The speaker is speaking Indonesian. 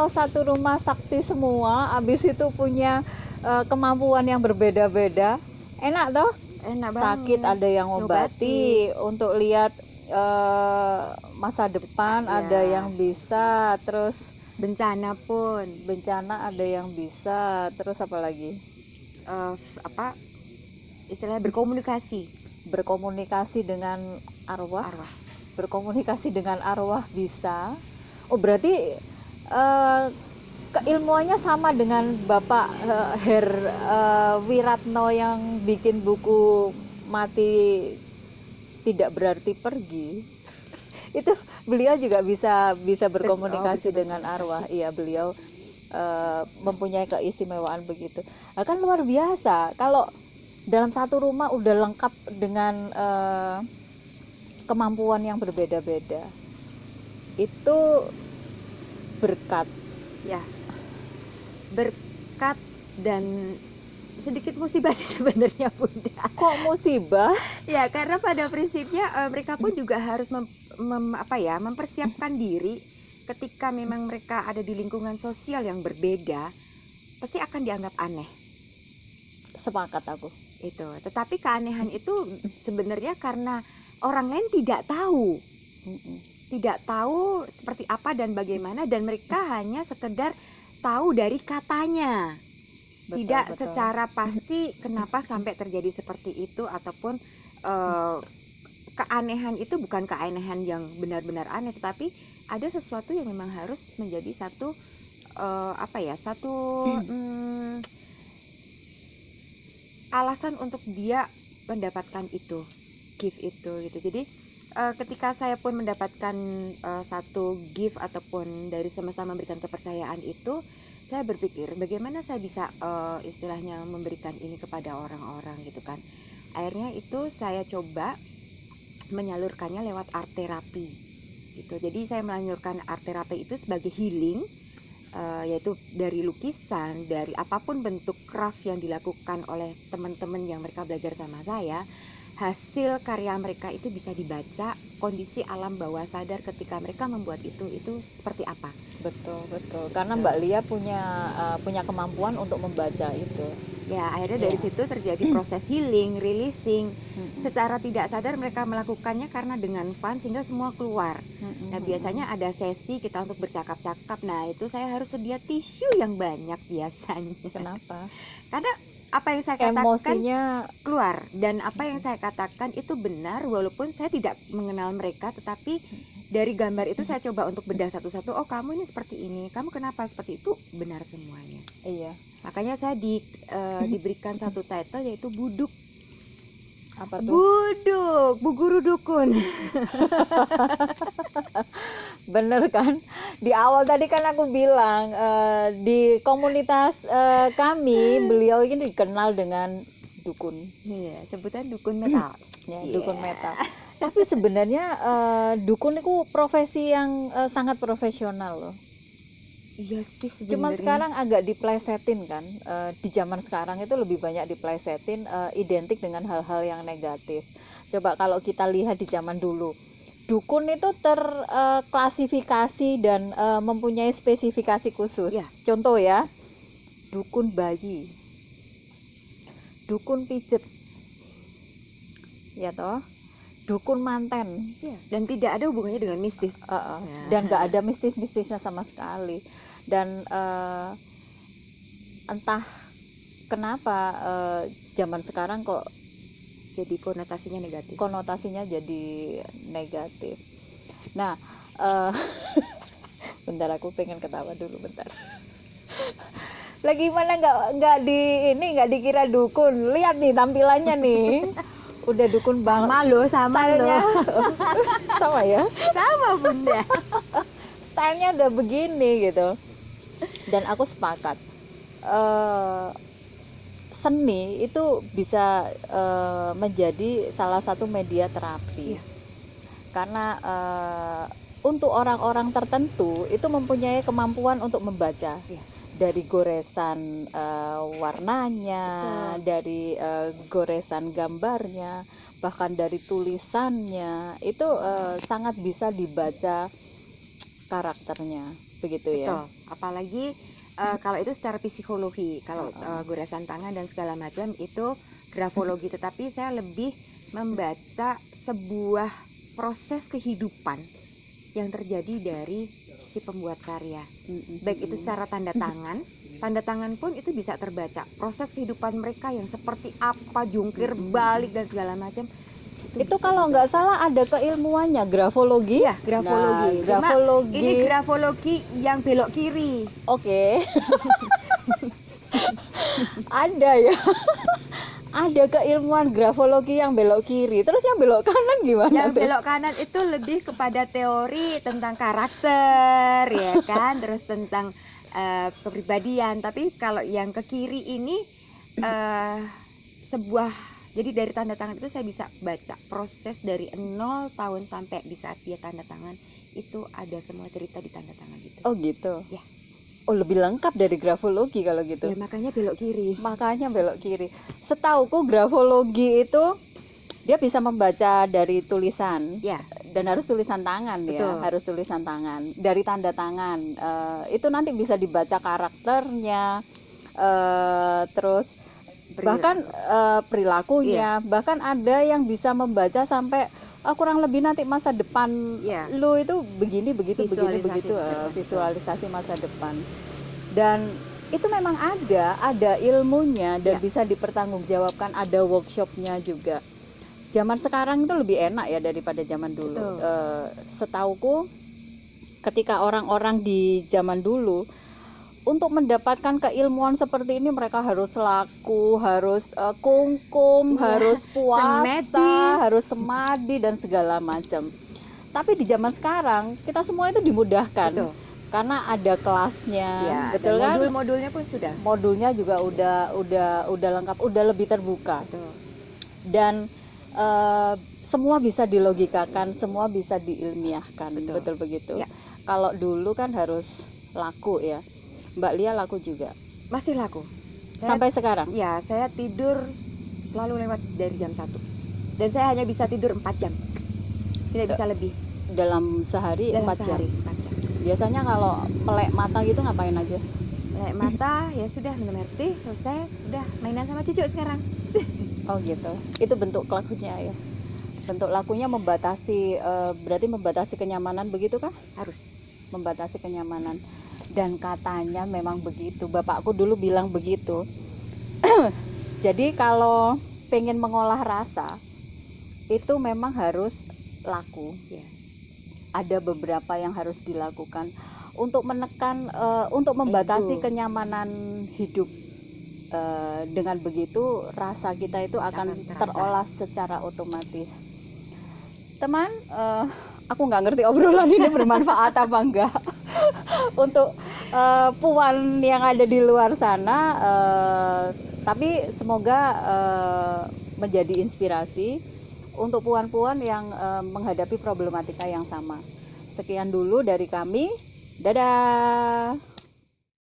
satu rumah sakti semua, habis itu punya kemampuan yang berbeda-beda, enak toh? Enak Sakit banget. ada yang ngobati, untuk lihat masa depan Ya. ada yang bisa, terus Bencana pun bencana ada yang bisa, terus apa lagi? apa istilahnya Berkomunikasi dengan arwah. arwah. Berkomunikasi dengan arwah bisa. Oh, berarti keilmuannya sama dengan Bapak Wiratno yang bikin buku Mati Tidak Berarti Pergi. Itu beliau juga bisa berkomunikasi dengan arwah. Iya, beliau mempunyai keistimewaan begitu. Nah, kan luar biasa kalau dalam satu rumah udah lengkap dengan kemampuan yang berbeda-beda. Itu berkat. Ya, berkat dan sedikit musibah sih sebenarnya Bunda. Kok musibah? Ya, karena pada prinsipnya mereka pun juga harus mempersiapkan diri ketika memang mereka ada di lingkungan sosial yang berbeda, pasti akan dianggap aneh. Sepakat aku. Itu. Tetapi keanehan itu sebenarnya karena orang lain tidak tahu. Tidak tahu seperti apa dan bagaimana, dan mereka hanya sekedar tahu dari katanya. Tidak secara pasti kenapa sampai terjadi seperti itu, ataupun keanehan itu bukan keanehan yang benar-benar aneh, tetapi ada sesuatu yang memang harus menjadi satu alasan untuk dia mendapatkan itu, gift itu gitu. Jadi ketika saya pun mendapatkan satu gift ataupun dari semesta memberikan kepercayaan itu, saya berpikir bagaimana saya bisa istilahnya memberikan ini kepada orang-orang gitu kan. Akhirnya itu saya coba menyalurkannya lewat art terapi gitu. Jadi saya menyalurkan art terapi itu sebagai healing, yaitu dari lukisan, dari apapun bentuk craft yang dilakukan oleh teman-teman yang mereka belajar sama saya. Hasil karya mereka itu bisa dibaca, kondisi alam bawah sadar ketika mereka membuat itu seperti apa. Betul. Karena Mbak Lia punya kemampuan untuk membaca itu. Ya, akhirnya dari situ terjadi proses healing, releasing. Secara tidak sadar mereka melakukannya karena dengan fun sehingga semua keluar. Nah, biasanya ada sesi kita untuk bercakap-cakap. Nah, itu saya harus sedia tisu yang banyak biasanya. Kenapa? Karena apa yang saya katakan emosinya keluar, dan apa yang saya katakan itu benar walaupun saya tidak mengenal mereka, tetapi dari gambar itu saya coba untuk bedah satu-satu. Oh, kamu ini seperti ini, kamu kenapa seperti itu, benar semuanya. Iya. Makanya saya diberikan satu title yaitu Buduk. Apa tuh? Buduk, Bu Guru Dukun. Bener kan? Di awal tadi kan aku bilang di komunitas kami beliau ini dikenal dengan dukun. Iya, sebutan dukun metal. Ya, dukun metal. Tapi sebenarnya dukun itu profesi yang sangat profesional loh. Iya sih sebenarnya. Cuma sekarang agak diplesetin kan, di zaman sekarang itu lebih banyak diplesetin, identik dengan hal-hal yang negatif. Coba kalau kita lihat di zaman dulu, dukun itu terklasifikasi dan mempunyai spesifikasi khusus. Ya. Contoh ya, dukun bayi, dukun pijet, ya toh, dukun manten. Ya. Dan tidak ada hubungannya dengan mistis. Dan nggak ada mistis-mistisnya sama sekali. Dan entah kenapa zaman sekarang kok jadi konotasinya negatif. Jadi negatif. Nah, bentar aku pengen ketawa dulu bentar. Lagi mana nggak dikira dukun. Lihat nih tampilannya nih. Udah dukun banget. Sama loh. Sama ya? Sama Bunda. Stylenya udah begini gitu. Dan aku sepakat, seni itu bisa menjadi salah satu media terapi. Karena untuk orang-orang tertentu itu mempunyai kemampuan untuk membaca. Dari goresan warnanya, dari goresan gambarnya, bahkan dari tulisannya, itu sangat bisa dibaca karakternya, begitu ya. Betul. Apalagi kalau itu secara psikologi, kalau goresan tangan dan segala macam itu grafologi, tetapi saya lebih membaca sebuah proses kehidupan yang terjadi dari si pembuat karya. Baik itu secara tanda tangan pun itu bisa terbaca. Proses kehidupan mereka yang seperti apa, jungkir balik dan segala macam. Itu kalau nggak salah ada keilmuannya, grafologi. Ya, grafologi. Nah, grafologi. Cuma ini grafologi yang belok kiri. Oke. Ada ya. Ada keilmuan grafologi yang belok kiri. Terus yang belok kanan gimana? Yang belok kanan itu lebih kepada teori tentang karakter, ya kan, terus tentang kepribadian. Tapi kalau yang ke kiri ini jadi dari tanda tangan itu saya bisa baca proses dari 0 tahun sampai di saat dia tanda tangan, itu ada semua cerita di tanda tangan itu. Oh gitu. Ya. Oh, lebih lengkap dari grafologi kalau gitu. Ya, makanya belok kiri. Makanya belok kiri. Setauku grafologi itu dia bisa membaca dari tulisan. Ya. Dan harus tulisan tangan. Betul. Ya, harus tulisan tangan. Dari tanda tangan. Itu nanti bisa dibaca karakternya. Terus bahkan perilakunya. Bahkan ada yang bisa membaca sampai kurang lebih nanti masa depan lu itu begini begitu visualisasi masa depan. Dan itu memang ada ilmunya dan bisa dipertanggungjawabkan, ada workshopnya juga. Zaman sekarang itu lebih enak ya daripada zaman dulu. Setauku ketika orang-orang di zaman dulu untuk mendapatkan keilmuan seperti ini mereka harus laku, harus kungkum, harus puasa, harus semadi dan segala macam. Tapi di zaman sekarang kita semua itu dimudahkan. Betul. Karena ada kelasnya, betul kan? Modul-modulnya pun sudah. Modulnya juga udah lengkap, udah lebih terbuka. Betul. Dan semua bisa dilogikakan, semua bisa diilmiahkan, betul begitu. Ya. Kalau dulu kan harus laku ya. Mbak Lia laku juga? Masih laku. Sampai sekarang? Ya, saya tidur selalu lewat dari jam 1. Dan saya hanya bisa tidur 4 jam. Tidak bisa lebih. Dalam sehari 4 jam? 4 jam. Biasanya kalau melek mata gitu ngapain aja? Melek mata, ya sudah minum air teh, selesai, udah mainan sama cucu sekarang. Oh gitu. Itu bentuk lakunya ya? Bentuk lakunya membatasi, berarti membatasi kenyamanan begitu kah? Harus. Membatasi kenyamanan. Dan katanya memang begitu, bapakku dulu bilang begitu. Jadi kalau pengen mengolah rasa itu memang harus laku ya. Ada beberapa yang harus dilakukan untuk menekan, untuk membatasi kenyamanan hidup. Dengan begitu rasa kita itu akan terolah secara otomatis. Teman, aku nggak ngerti obrolan ini bermanfaat apa enggak. Untuk puan yang ada di luar sana, tapi semoga menjadi inspirasi untuk puan-puan yang menghadapi problematika yang sama. Sekian dulu dari kami, dadah.